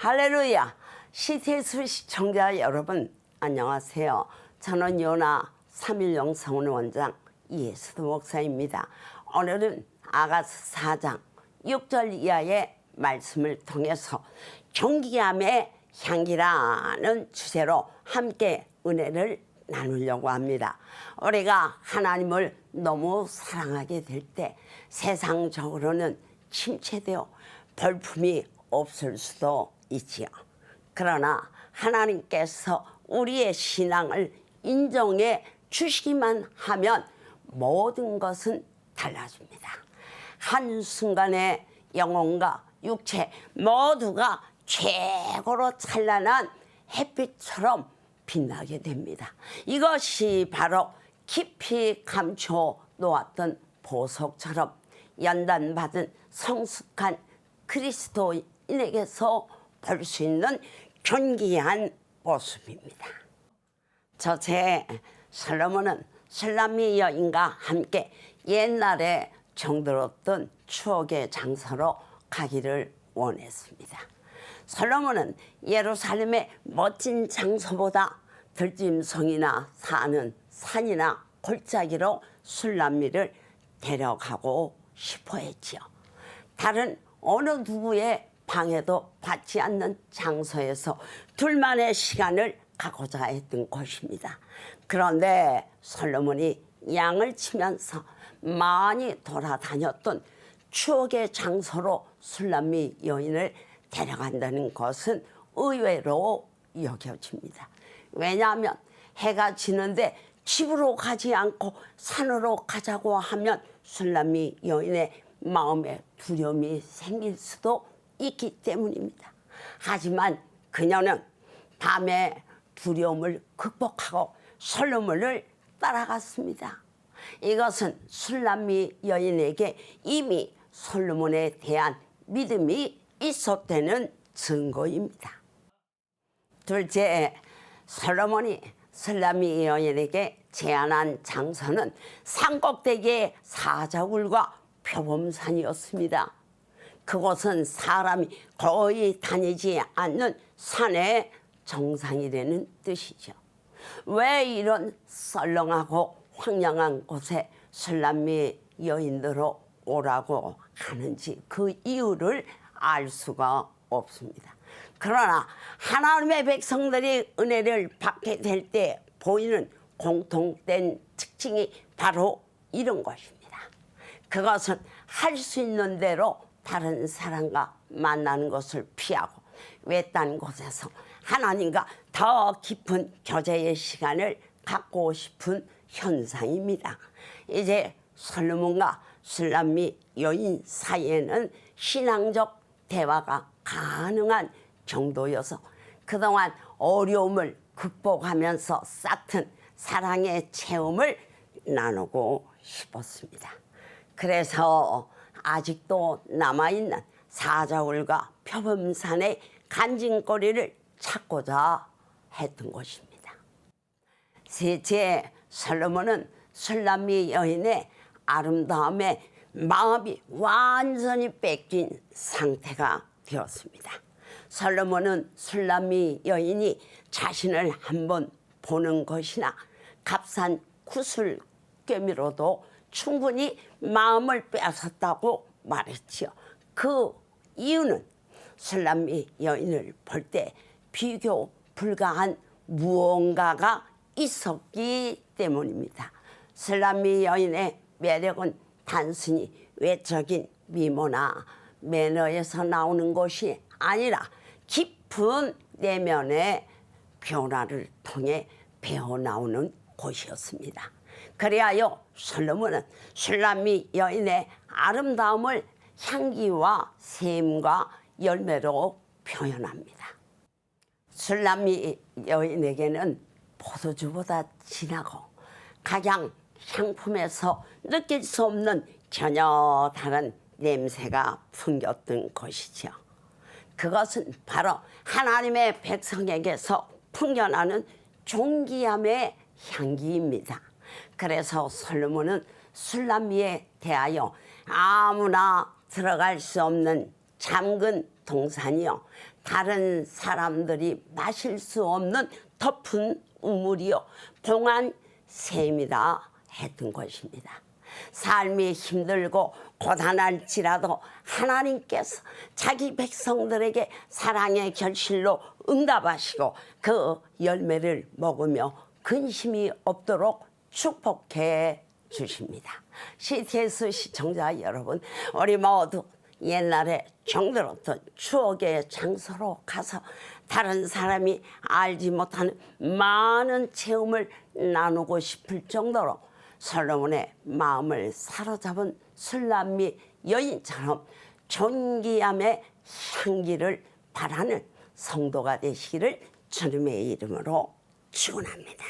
할렐루야! CTS 시청자 여러분 안녕하세요. 저는 요나 3.1령 성원 원장 이예수도 목사입니다. 오늘은 아가서 4장 6절 이하의 말씀을 통해서 경기함의 향기라는 주제로 함께 은혜를 나누려고 합니다. 우리가 하나님을 너무 사랑하게 될 때 세상적으로는 침체되어 볼품이 없을 수도 있지요. 그러나 하나님께서 우리의 신앙을 인정해 주시기만 하면 모든 것은 달라집니다. 한순간에 영혼과 육체 모두가 최고로 찬란한 햇빛처럼 빛나게 됩니다. 이것이 바로 깊이 감춰 놓았던 보석처럼 연단받은 성숙한 그리스도인에게서 볼 수 있는 존귀한 모습입니다. 저제 솔로몬은 술람미 여인과 함께 옛날에 정들었던 추억의 장소로 가기를 원했습니다. 솔로몬은 예루살렘의 멋진 장소보다 들짐승이나 사는 산이나 골짜기로 술람미를 데려가고 싶어 했지요. 다른 어느 누구의 방해도 받지 않는 장소에서 둘만의 시간을 가고자 했던 것입니다. 그런데 솔로몬이 양을 치면서 많이 돌아다녔던 추억의 장소로 술람미 여인을 데려간다는 것은 의외로 여겨집니다. 왜냐하면 해가 지는데 집으로 가지 않고 산으로 가자고 하면 술람미 여인의 마음에 두려움이 생길 수도 있기 때문입니다. 하지만 그녀는 밤에 두려움을 극복하고 솔로몬을 따라갔습니다. 이것은 술람미 여인에게 이미 솔로몬에 대한 믿음이 있었다는 증거입니다. 둘째, 솔로몬이 술람미 여인에게 제안한 장소는 산꼭대기의 사자굴과 표범산이었습니다. 그곳은 사람이 거의 다니지 않는 산의 정상이라는 뜻이죠. 왜 이런 썰렁하고 황량한 곳에 술람미 여인들로 오라고 하는지 그 이유를 알 수가 없습니다. 그러나 하나님의 백성들이 은혜를 받게 될 때 보이는 공통된 특징이 바로 이런 것입니다. 그것은 할 수 있는 대로 다른 사람과 만나는 것을 피하고 외딴 곳에서 하나님과 더 깊은 교제의 시간을 갖고 싶은 현상입니다. 이제 솔로몬과 술람미 여인 사이에는 신앙적 대화가 가능한 정도여서 그동안 어려움을 극복하면서 쌓은 사랑의 체험을 나누고 싶었습니다. 그래서 아직도 남아있는 사자굴과 표범산의 간증거리를 찾고자 했던 것입니다. 셋째, 솔로몬은 술람미 여인의 아름다움에 마음이 완전히 뺏긴 상태가 되었습니다. 솔로몬은 술람미 여인이 자신을 한번 보는 것이나 값싼 구슬꿰미로도 충분히 마음을 빼앗았다고 말했지요. 그 이유는 술람미 여인을 볼 때 비교 불가한 무언가가 있었기 때문입니다. 술람미 여인의 매력은 단순히 외적인 미모나 매너에서 나오는 것이 아니라 깊은 내면의 변화를 통해 배어나오는 곳이었습니다. 그리하여 솔로몬은 술람미 여인의 아름다움을 향기와 샘과 열매로 표현합니다. 술람미 여인에게는 포도주보다 진하고 각양 향품에서 느낄 수 없는 전혀 다른 냄새가 풍겼던 것이죠. 그것은 바로 하나님의 백성에게서 풍겨나는 존귀함의 향기입니다. 그래서 솔로몬은 술람미에 대하여 아무나 들어갈 수 없는 잠근 동산이요 다른 사람들이 마실 수 없는 덮은 우물이요 봉한 샘이라 했던 것입니다. 삶이 힘들고 고단할지라도 하나님께서 자기 백성들에게 사랑의 결실로 응답하시고 그 열매를 먹으며 근심이 없도록 축복해 주십니다. CTS 시청자 여러분, 우리 모두 옛날에 정들었던 추억의 장소로 가서 다른 사람이 알지 못하는 많은 체험을 나누고 싶을 정도로 솔로몬의 마음을 사로잡은 술람미 여인처럼 존귀함의 향기를 바라는 성도가 되시기를 주님의 이름으로 축원합니다.